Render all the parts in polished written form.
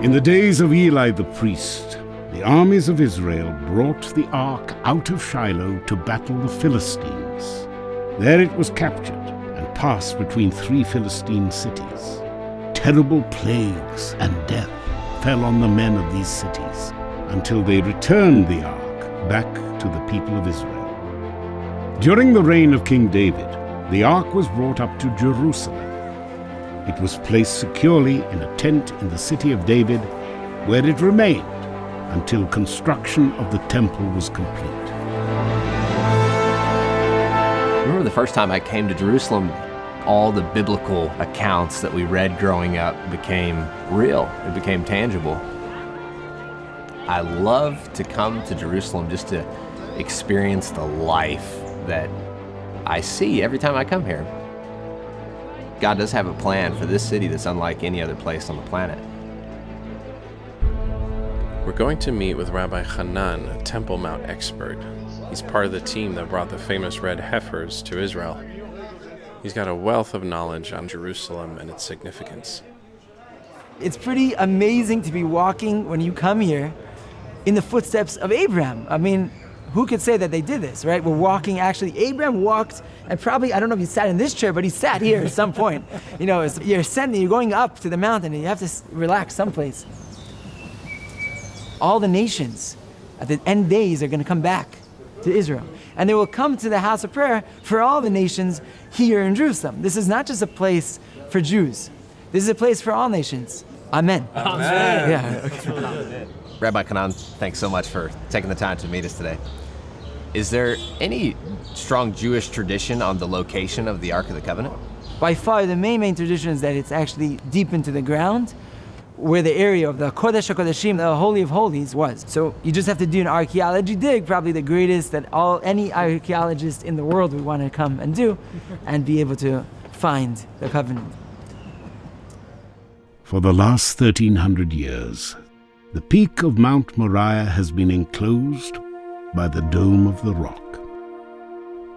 In the days of Eli the priest, the armies of Israel brought the ark out of Shiloh to battle the Philistines. There it was captured and passed between 3 Philistine cities. Terrible plagues and death fell on the men of these cities until they returned the ark back to the people of Israel. During the reign of King David, the ark was brought up to Jerusalem. It was placed securely in a tent in the city of David, where it remained until construction of the temple was complete. I remember the first time I came to Jerusalem, all the biblical accounts that we read growing up became real. It became tangible. I love to come to Jerusalem just to experience the life that I see every time I come here. God does have a plan for this city that's unlike any other place on the planet. We're going to meet with Rabbi Hanan, a Temple Mount expert. He's part of the team that brought the famous red heifers to Israel. He's got a wealth of knowledge on Jerusalem and its significance. It's pretty amazing to be walking when you come here in the footsteps of Abraham. I mean, who could say that they did this, right? We're walking, actually, Abraham walked, and probably, I don't know if he sat in this chair, but he sat here at some point. You know, you're ascending, you're going up to the mountain, and you have to relax someplace. All the nations at the end days are going to come back to Israel. And they will come to the house of prayer for all the nations here in Jerusalem. This is not just a place for Jews. This is a place for all nations. Amen. Amen. Yeah. Okay. Rabbi Kanan, thanks so much for taking the time to meet us today. Is there any strong Jewish tradition on the location of the Ark of the Covenant? By far, the main tradition is that it's actually deep into the ground, where the area of the Kodesh HaKodeshim, the Holy of Holies, was. So you just have to do an archaeology dig, probably the greatest that any archaeologist in the world would want to come and do, and be able to find the covenant. For the last 1,300 years, the peak of Mount Moriah has been enclosed by the dome of the rock.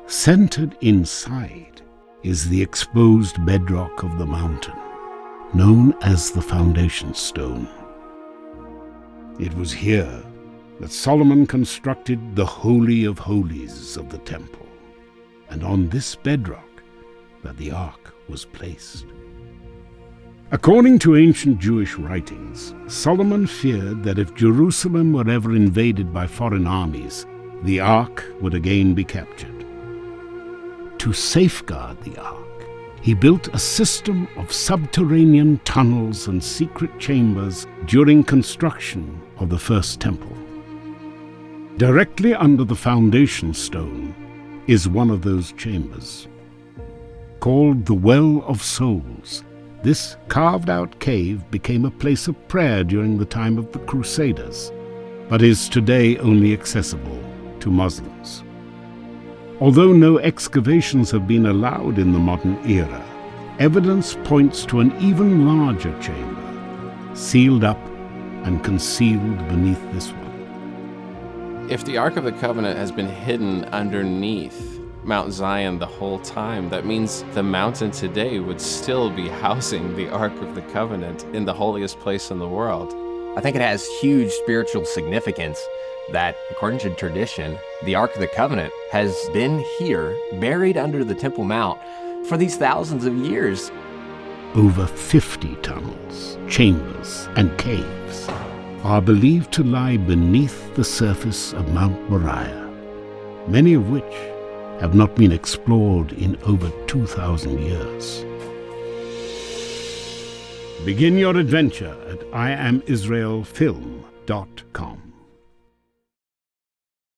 Centered inside is the exposed bedrock of the mountain, known as the foundation stone. It was here that Solomon constructed the Holy of Holies of the temple, and on this bedrock that the ark was placed. According to ancient Jewish writings, Solomon feared that if Jerusalem were ever invaded by foreign armies, the ark would again be captured. To safeguard the ark, he built a system of subterranean tunnels and secret chambers during construction of the first temple. Directly under the foundation stone is one of those chambers. Called the Well of Souls, this carved-out cave became a place of prayer during the time of the Crusaders, but is today only accessible to Muslims. Although no excavations have been allowed in the modern era, evidence points to an even larger chamber, sealed up and concealed beneath this one. If the Ark of the Covenant has been hidden underneath Mount Zion the whole time, that means the mountain today would still be housing the Ark of the Covenant in the holiest place in the world. I think it has huge spiritual significance that, according to tradition, the Ark of the Covenant has been here, buried under the Temple Mount, for these thousands of years. Over 50 tunnels, chambers, and caves are believed to lie beneath the surface of Mount Moriah, many of which have not been explored in over 2,000 years. Begin your adventure at IamIsraelFilm.com.